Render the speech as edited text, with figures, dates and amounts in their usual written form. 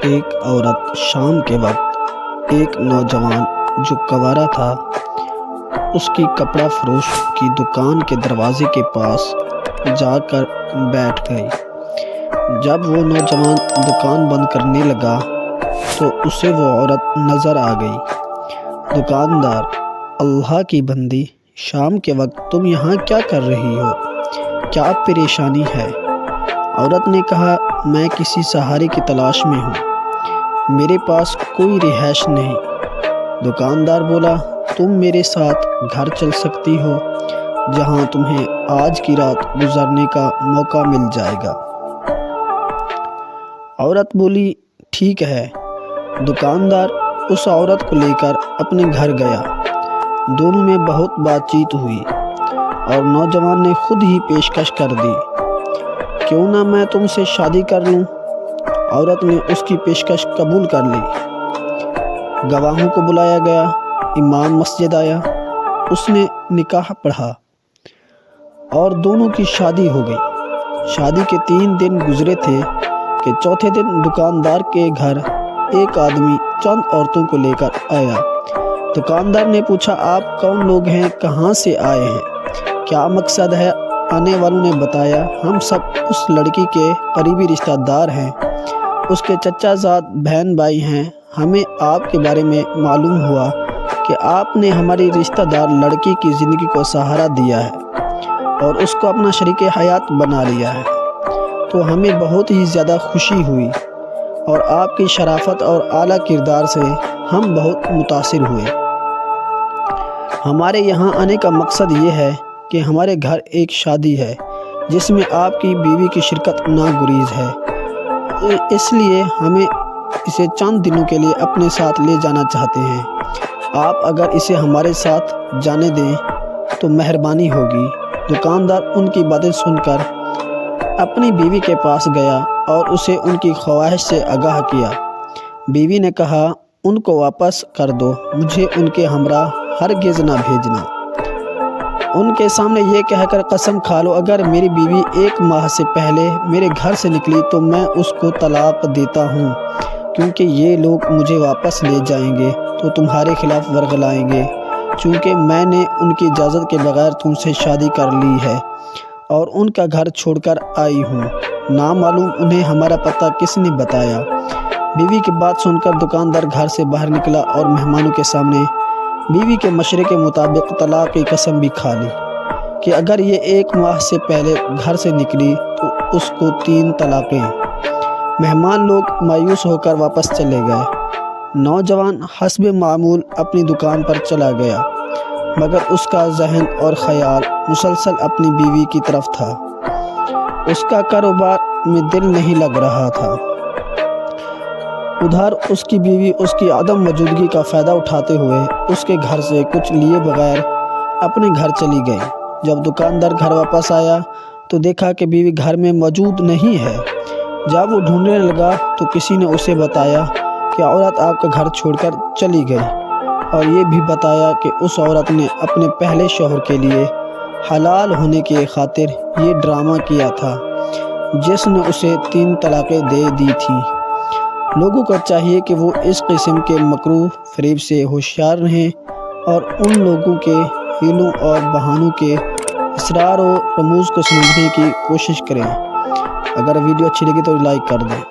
ایک عورت شام کے وقت ایک نوجوان جو کنوارا تھا اس کی کپڑا فروش کی دکان کے دروازے کے پاس جا کر بیٹھ گئی۔ جب وہ نوجوان دکان بند کرنے لگا تو اسے وہ عورت نظر آ گئی۔ دکاندار: اللہ کی بندی، شام کے وقت تم یہاں کیا کر رہی ہو؟ کیا پریشانی ہے؟ عورت نے کہا، میں کسی سہارے کی تلاش میں ہوں، میرے پاس کوئی رہائش نہیں۔ دکاندار بولا، تم میرے ساتھ گھر چل سکتی ہو جہاں تمہیں آج کی رات گزارنے کا موقع مل جائے گا۔ عورت بولی، ٹھیک ہے۔ دکاندار اس عورت کو لے کر اپنے گھر گیا۔ دونوں میں بہت بات چیت ہوئی اور نوجوان نے خود ہی پیشکش کر دی، کیوں نہ میں تم سے شادی کر لوں؟ عورت نے اس کی پیشکش قبول کر لی۔ گواہوں کو بلایا گیا، امام مسجد آیا، اس نے نکاح پڑھا اور دونوں کی شادی ہو گئی۔ شادی کے 3 دن گزرے تھے کہ چوتھے دن دکاندار کے گھر ایک آدمی چند عورتوں کو لے کر آیا۔ دکاندار نے پوچھا، آپ کون لوگ ہیں؟ کہاں سے آئے ہیں؟ کیا مقصد ہے؟ آنے والوں نے بتایا، ہم سب اس لڑکی کے قریبی رشتہ دار ہیں، اس کے چچا زاد بہن بھائی ہیں۔ ہمیں آپ کے بارے میں معلوم ہوا کہ آپ نے ہماری رشتہ دار لڑکی کی زندگی کو سہارا دیا ہے اور اس کو اپنا شریک حیات بنا لیا ہے، تو ہمیں بہت ہی زیادہ خوشی ہوئی اور آپ کی شرافت اور اعلیٰ کردار سے ہم بہت متاثر ہوئے۔ ہمارے یہاں آنے کا مقصد یہ ہے کہ ہمارے گھر ایک شادی ہے جس میں آپ کی بیوی کی شرکت ناگزیر ہے، اس لیے ہمیں اسے چند دنوں کے لیے اپنے ساتھ لے جانا چاہتے ہیں۔ آپ اگر اسے ہمارے ساتھ جانے دیں تو مہربانی ہوگی۔ دکاندار ان کی باتیں سن کر اپنی بیوی کے پاس گیا اور اسے ان کی خواہش سے آگاہ کیا۔ بیوی نے کہا، ان کو واپس کر دو، مجھے ان کے ہمراہ ہرگز نہ بھیجنا۔ ان کے سامنے یہ کہہ کر قسم کھا لو، اگر میری بیوی 1 ماہ سے پہلے میرے گھر سے نکلی تو میں اس کو طلاق دیتا ہوں، کیونکہ یہ لوگ مجھے واپس لے جائیں گے تو تمہارے خلاف ورغلائیں گے، چونکہ میں نے ان کی اجازت کے بغیر تم سے شادی کر لی ہے اور ان کا گھر چھوڑ کر آئی ہوں۔ نامعلوم انہیں ہمارا پتہ کس نے بتایا۔ بیوی کی بات سن کر دکاندار گھر سے باہر نکلا اور مہمانوں کے سامنے بیوی کے مشورے کے مطابق طلاق کی قسم بھی کھا لی کہ اگر یہ 1 ماہ سے پہلے گھر سے نکلی تو اس کو 3 طلاقیں۔ مہمان لوگ مایوس ہو کر واپس چلے گئے۔ نوجوان حسب معمول اپنی دکان پر چلا گیا، مگر اس کا ذہن اور خیال مسلسل اپنی بیوی کی طرف تھا۔ اس کا کاروبار میں دل نہیں لگ رہا تھا۔ ادھر اس کی بیوی اس کی عدم موجودگی کا فائدہ اٹھاتے ہوئے اس کے گھر سے کچھ لیے بغیر اپنے گھر چلی گئی۔ جب دکاندار گھر واپس آیا تو دیکھا کہ بیوی گھر میں موجود نہیں ہے۔ جب وہ ڈھونڈنے لگا تو کسی نے اسے بتایا کہ عورت آپ کا گھر چھوڑ کر چلی گئی، اور یہ بھی بتایا کہ اس عورت نے اپنے پہلے شوہر کے لیے حلال ہونے کی خاطر یہ ڈرامہ کیا تھا جس نے اسے 3 طلاقیں دے دی تھیں۔ لوگوں کو چاہیے کہ وہ اس قسم کے مکروہ فریب سے ہوشیار رہیں اور ان لوگوں کے ہیلوں اور بہانوں کے اسرار و رموز کو سمجھنے کی کوشش کریں۔ اگر ویڈیو اچھی لگی تو لائک کر دیں۔